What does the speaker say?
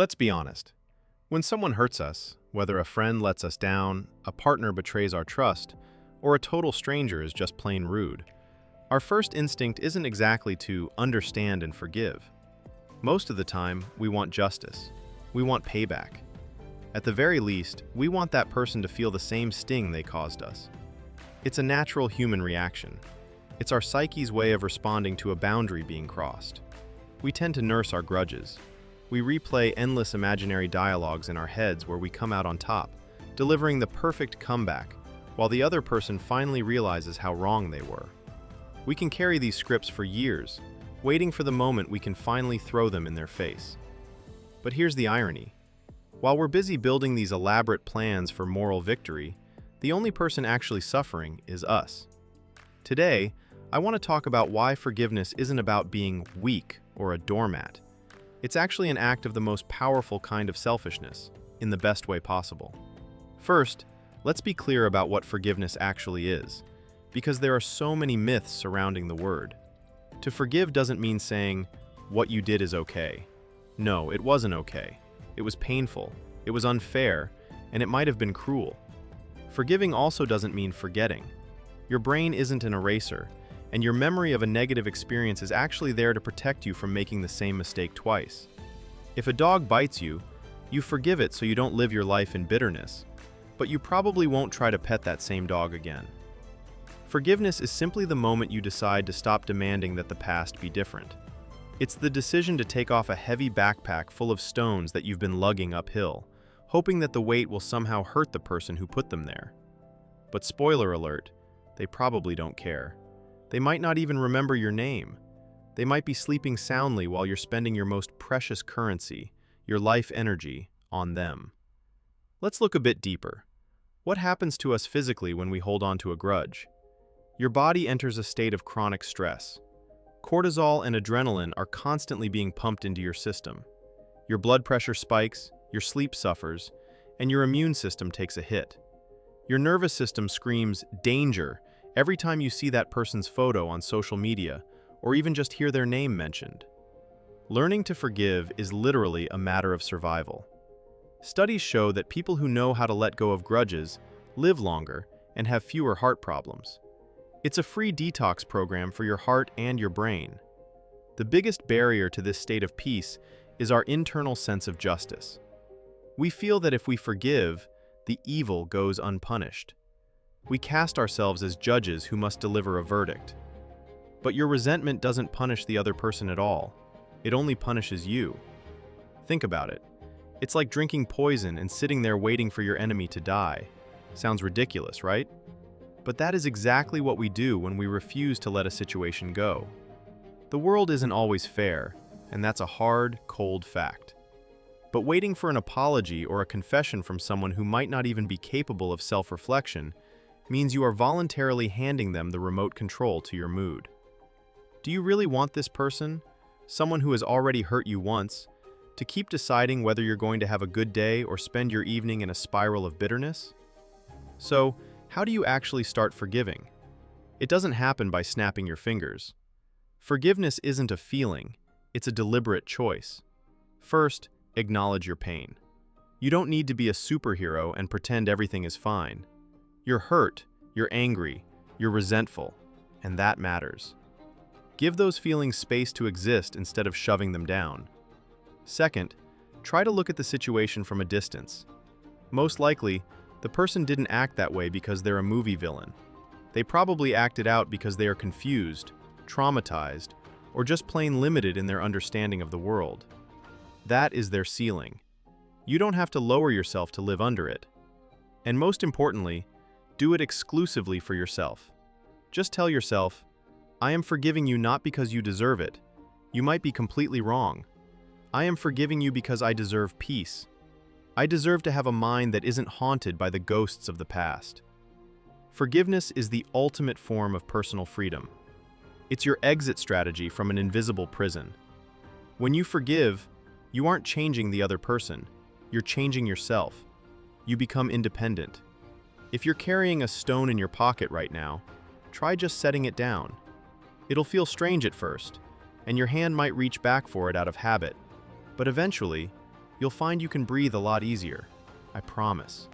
Let's be honest. When someone hurts us, whether a friend lets us down, a partner betrays our trust, or a total stranger is just plain rude, our first instinct isn't exactly to understand and forgive. Most of the time, we want justice. We want payback. At the very least, we want that person to feel the same sting they caused us. It's a natural human reaction. It's our psyche's way of responding to a boundary being crossed. We tend to nurse our grudges. We replay endless imaginary dialogues in our heads where we come out on top, delivering the perfect comeback, while the other person finally realizes how wrong they were. We can carry these scripts for years, waiting for the moment we can finally throw them in their face. But here's the irony. While we're busy building these elaborate plans for moral victory, the only person actually suffering is us. Today, I want to talk about why forgiveness isn't about being weak or a doormat. It's actually an act of the most powerful kind of selfishness, in the best way possible. First, let's be clear about what forgiveness actually is, because there are so many myths surrounding the word. To forgive doesn't mean saying, "What you did is okay." No, it wasn't okay. It was painful, it was unfair, and it might have been cruel. Forgiving also doesn't mean forgetting. Your brain isn't an eraser, and your memory of a negative experience is actually there to protect you from making the same mistake twice. If a dog bites you, you forgive it so you don't live your life in bitterness, but you probably won't try to pet that same dog again. Forgiveness is simply the moment you decide to stop demanding that the past be different. It's the decision to take off a heavy backpack full of stones that you've been lugging uphill, hoping that the weight will somehow hurt the person who put them there. But spoiler alert, they probably don't care. They might not even remember your name. They might be sleeping soundly while you're spending your most precious currency, your life energy, on them. Let's look a bit deeper. What happens to us physically when we hold on to a grudge? Your body enters a state of chronic stress. Cortisol and adrenaline are constantly being pumped into your system. Your blood pressure spikes, your sleep suffers, and your immune system takes a hit. Your nervous system screams, "Danger," every time you see that person's photo on social media, or even just hear their name mentioned. Learning to forgive is literally a matter of survival. Studies show that people who know how to let go of grudges live longer and have fewer heart problems. It's a free detox program for your heart and your brain. The biggest barrier to this state of peace is our internal sense of justice. We feel that if we forgive, the evil goes unpunished. We cast ourselves as judges who must deliver a verdict. But your resentment doesn't punish the other person at all. It only punishes you. Think about it. It's like drinking poison and sitting there waiting for your enemy to die. Sounds ridiculous, right? But that is exactly what we do when we refuse to let a situation go. The world isn't always fair, and that's a hard, cold fact. But waiting for an apology or a confession from someone who might not even be capable of self-reflection means you are voluntarily handing them the remote control to your mood. Do you really want this person, someone who has already hurt you once, to keep deciding whether you're going to have a good day or spend your evening in a spiral of bitterness? So, how do you actually start forgiving? It doesn't happen by snapping your fingers. Forgiveness isn't a feeling, it's a deliberate choice. First, acknowledge your pain. You don't need to be a superhero and pretend everything is fine. You're hurt, you're angry, you're resentful, and that matters. Give those feelings space to exist instead of shoving them down. Second, try to look at the situation from a distance. Most likely, the person didn't act that way because they're a movie villain. They probably acted out because they are confused, traumatized, or just plain limited in their understanding of the world. That is their ceiling. You don't have to lower yourself to live under it. And most importantly, do it exclusively for yourself. Just tell yourself, "I am forgiving you not because you deserve it. You might be completely wrong. I am forgiving you because I deserve peace. I deserve to have a mind that isn't haunted by the ghosts of the past." Forgiveness is the ultimate form of personal freedom. It's your exit strategy from an invisible prison. When you forgive, you aren't changing the other person, you're changing yourself. You become independent. If you're carrying a stone in your pocket right now, try just setting it down. It'll feel strange at first, and your hand might reach back for it out of habit, but eventually, you'll find you can breathe a lot easier. I promise.